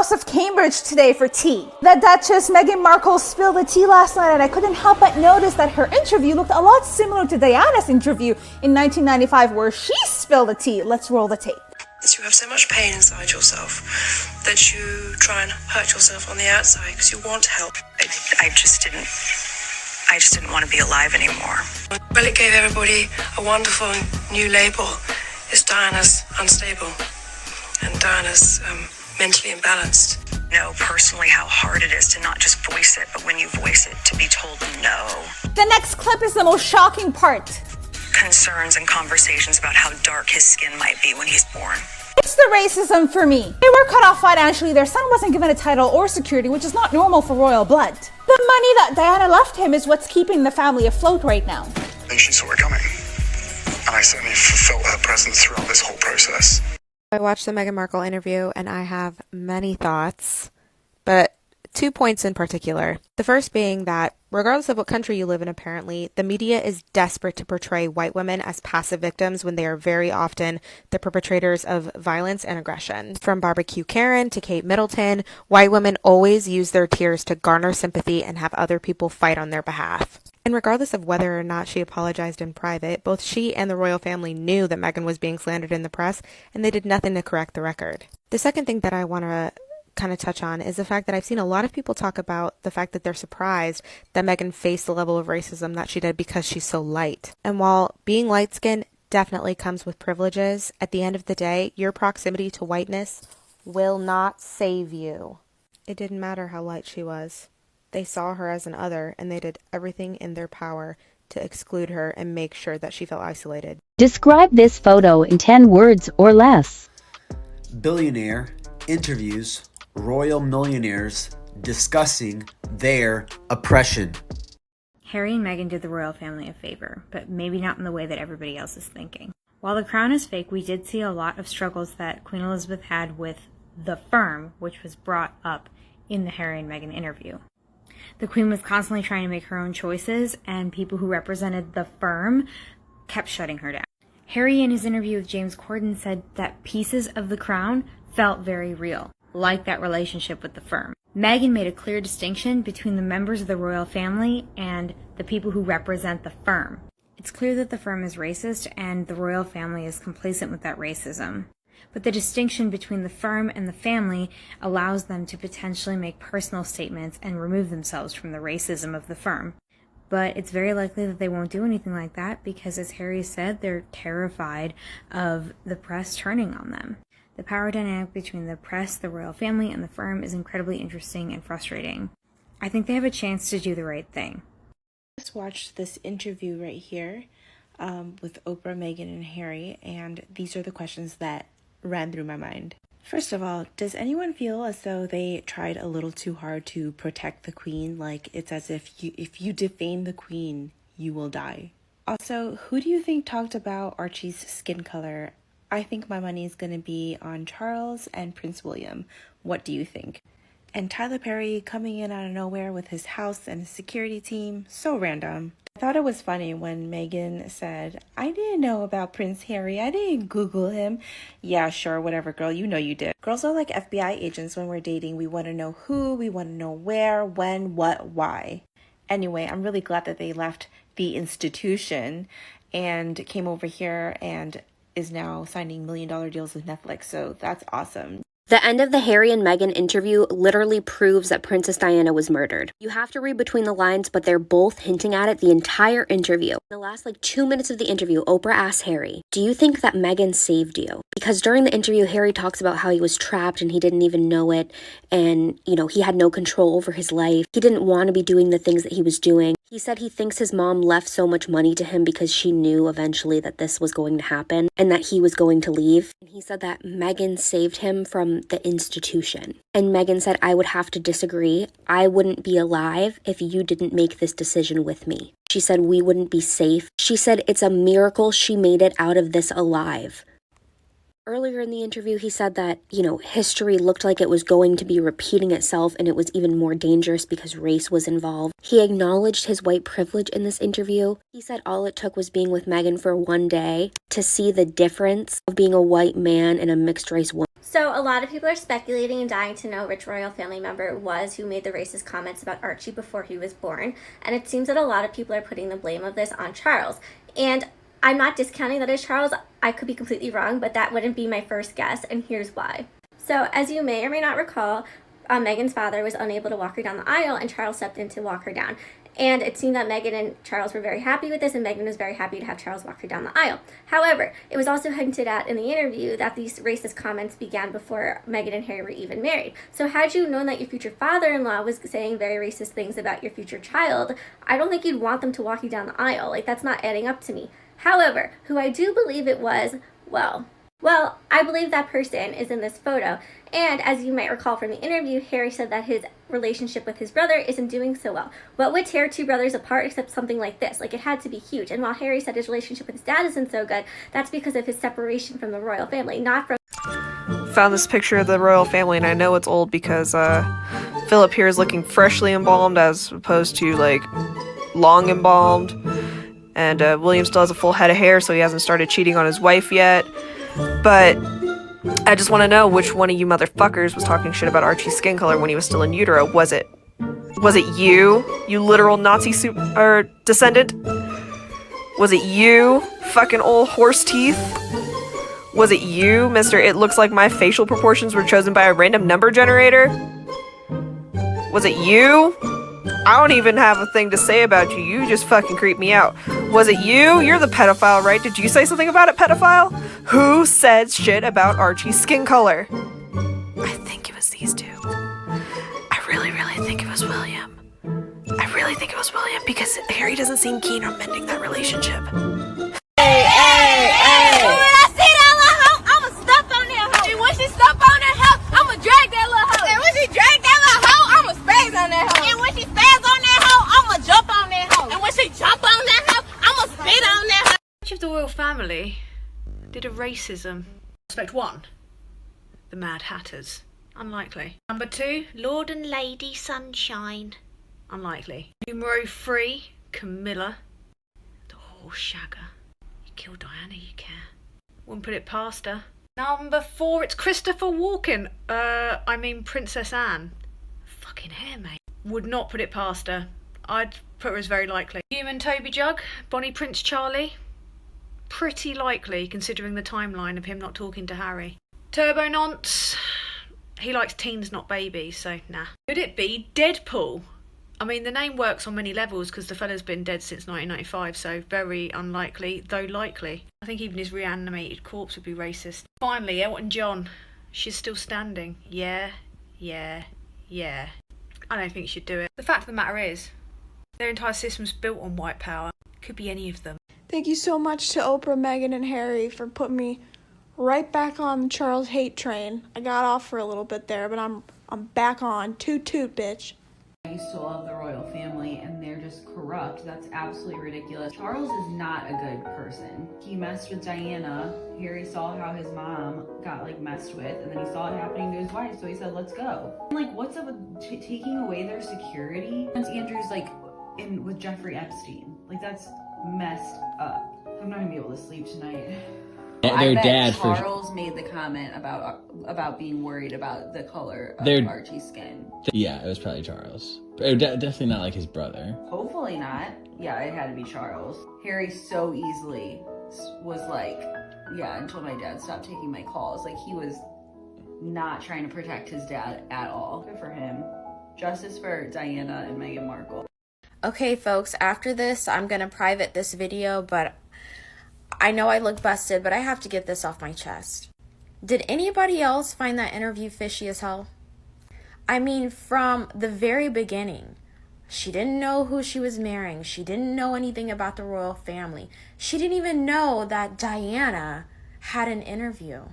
House of Cambridge today for tea. The Duchess Meghan Markle spilled the tea last night, and I couldn't help but notice that her interview looked a lot similar to Diana's interview in 1995 where she spilled the tea. Let's roll the tape. You have so much pain inside yourself that you try and hurt yourself on the outside because you want help. I just didn't want to be alive anymore. Well, it gave everybody a wonderful new label. It's Diana's unstable and Diana's mentally imbalanced. Know personally how hard it is to not just voice it, but when you voice it, to be told no. The next clip is the most shocking part. Concerns and conversations about how dark his skin might be when he's born. It's the racism for me. They were cut off financially, their son wasn't given a title or security, which is not normal for royal blood. The money that Diana left him is what's keeping the family afloat right now. I think she saw it coming, and I certainly felt her presence throughout this whole process. I watched the Meghan Markle interview and I have many thoughts, but 2 points in particular. The first being that regardless of what country you live in, apparently, the media is desperate to portray white women as passive victims when they are very often the perpetrators of violence and aggression. From Barbecue Karen to Kate Middleton, white women always use their tears to garner sympathy and have other people fight on their behalf. And regardless of whether or not she apologized in private, both she and the royal family knew that Meghan was being slandered in the press, and they did nothing to correct the record. The second thing that I want to kind of touch on is the fact that I've seen a lot of people talk about the fact that they're surprised that Meghan faced the level of racism that she did because she's so light. And while being light-skinned definitely comes with privileges, at the end of the day, your proximity to whiteness will not save you. It didn't matter how light she was. They saw her as an other, and they did everything in their power to exclude her and make sure that she felt isolated. Describe this photo in 10 words or less. Billionaire interviews royal millionaires discussing their oppression. Harry and Meghan did the royal family a favor, but maybe not in the way that everybody else is thinking. While the crown is fake, we did see a lot of struggles that Queen Elizabeth had with the firm, which was brought up in the Harry and Meghan interview. The Queen was constantly trying to make her own choices, and people who represented the firm kept shutting her down. Harry, in his interview with James Corden, said that pieces of the crown felt very real, like that relationship with the firm. Meghan made a clear distinction between the members of the royal family and the people who represent the firm. It's clear that the firm is racist and the royal family is complacent with that racism. But the distinction between the firm and the family allows them to potentially make personal statements and remove themselves from the racism of the firm. But it's very likely that they won't do anything like that because, as Harry said, they're terrified of the press turning on them. The power dynamic between the press, the royal family, and the firm is incredibly interesting and frustrating. I think they have a chance to do the right thing. Just watched this interview right here with Oprah, Meghan, and Harry, and these are the questions that ran through my mind. First of all, does anyone feel as though they tried a little too hard to protect the Queen? Like it's as if you defame the Queen, you will die. Also, who do you think talked about Archie's skin color? I think my money is going to be on Charles and Prince William. What do you think? And Tyler Perry coming in out of nowhere with his house and his security team. So random. I thought it was funny when Meghan said, I didn't know about Prince Harry. I didn't Google him. Yeah, sure, whatever, girl. You know you did. Girls are like FBI agents when we're dating. We want to know who, we want to know where, when, what, why. Anyway, I'm really glad that they left the institution and came over here and is now signing $1 million deals with Netflix. So that's awesome. The end of the Harry and Meghan interview literally proves that Princess Diana was murdered. You have to read between the lines, but they're both hinting at it the entire interview. In the last 2 minutes of the interview, Oprah asks Harry, do you think that Meghan saved you? Because during the interview, Harry talks about how he was trapped and he didn't even know it. And, he had no control over his life. He didn't want to be doing the things that he was doing. He said he thinks his mom left so much money to him because she knew eventually that this was going to happen and that he was going to leave. And he said that Meghan saved him from the institution. And Meghan said, I would have to disagree. I wouldn't be alive if you didn't make this decision with me. She said we wouldn't be safe. She said it's a miracle she made it out of this alive. Earlier in the interview, he said that, history looked like it was going to be repeating itself and it was even more dangerous because race was involved. He acknowledged his white privilege in this interview. He said all it took was being with Meghan for one day to see the difference of being a white man and a mixed race woman. So a lot of people are speculating and dying to know which royal family member it was who made the racist comments about Archie before he was born. And it seems that a lot of people are putting the blame of this on Charles. And I'm not discounting that it's Charles. I could be completely wrong, but that wouldn't be my first guess, and here's why. So as you may or may not recall, Meghan's father was unable to walk her down the aisle, and Charles stepped in to walk her down. And it seemed that Meghan and Charles were very happy with this, and Meghan was very happy to have Charles walk her down the aisle. However, it was also hinted at in the interview that these racist comments began before Meghan and Harry were even married. So had you known that your future father-in-law was saying very racist things about your future child, I don't think you'd want them to walk you down the aisle. Like, that's not adding up to me. However, who I do believe it was, well, I believe that person is in this photo. And as you might recall from the interview, Harry said that his relationship with his brother isn't doing so well. What would tear two brothers apart except something like this? Like, it had to be huge. And while Harry said his relationship with his dad isn't so good, that's because of his separation from the royal family, not from... Found this picture of the royal family, and I know it's old because Philip here is looking freshly embalmed as opposed to, like, long embalmed. And William still has a full head of hair, so he hasn't started cheating on his wife yet. But I just want to know which one of you motherfuckers was talking shit about Archie's skin color when he was still in utero. Was it you literal Nazi descendant? Was it you, fucking old horse teeth? Was it you, Mr. It looks like my facial proportions were chosen by a random number generator? Was it you? I don't even have a thing to say about you. You just fucking creep me out. Was it you? You're the pedophile, right? Did you say something about it, pedophile? Who said shit about Archie's skin color? I think it was these two. I really think it was William. I really think it was William because Harry doesn't seem keen on mending that relationship. Hey! When I see that little hoe, I'ma step on that hoe. And when she step on that hoe, I'ma drag that little hoe. And when she drag that little hoe, I'ma spaz on that hoe. And when she spaz on that hoe, I'ma jump on that hoe. And when she jump on that hoe, I'ma spit on that hoe. Which of the royal family did a racism? Suspect 1, the Mad Hatters. Unlikely. Number 2, Lord and Lady Sunshine. Unlikely. Numero 3, Camilla, the horse shagger. You kill Diana, you care. Wouldn't put it past her. Number 4, it's Christopher Walken. I mean Princess Anne. Fucking hair, mate. Would not put it past her. I'd put her as very likely. Human Toby Jug, Bonnie Prince Charlie. Pretty likely, considering the timeline of him not talking to Harry. Turbo Nonce. He likes teens, not babies, so nah. Could it be Deadpool? I mean, the name works on many levels because the fella's been dead since 1995, so very unlikely, though likely. I think even his reanimated corpse would be racist. Finally, Elton John. She's still standing. Yeah. I don't think she'd do it. The fact of the matter is, their entire system's built on white power. Could be any of them. Thank you so much to Oprah, Meghan, and Harry for putting me right back on the Charles hate train. I got off for a little bit there, but I'm back on. Toot toot, bitch. I used to love the royal family, and they're just corrupt. That's absolutely ridiculous. Charles is not a good person. He messed with Diana. Harry saw how his mom got messed with, and then he saw it happening to his wife, so he said, let's go. What's up with taking away their security? Once Andrew's in with Jeffrey Epstein. That's messed up. I'm not gonna be able to sleep tonight. Their dad Charles made the comment about being worried about the color of Archie's skin. Yeah, it was probably Charles. Definitely not his brother. Hopefully not. Yeah, it had to be Charles. Harry so easily was until my dad stopped taking my calls. He was not trying to protect his dad at all. Good for him. Justice for Diana and Meghan Markle. Okay, folks, after this, I'm gonna private this video, but I know I look busted, but I have to get this off my chest. Did anybody else find that interview fishy as hell? I mean, from the very beginning, she didn't know who she was marrying. She didn't know anything about the royal family. She didn't even know that Diana had an interview.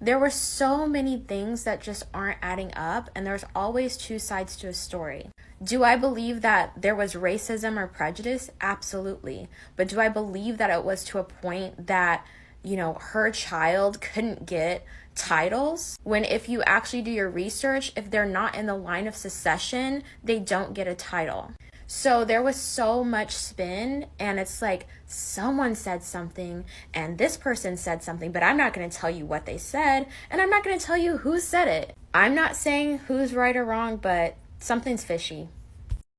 There were so many things that just aren't adding up, and there's always two sides to a story. Do I believe that there was racism or prejudice? Absolutely. But do I believe that it was to a point that, her child couldn't get titles? When if you actually do your research, if they're not in the line of succession, they don't get a title. So there was so much spin, and it's like someone said something and this person said something, but I'm not going to tell you what they said, and I'm not going to tell you who said it. I'm not saying who's right or wrong, but something's fishy.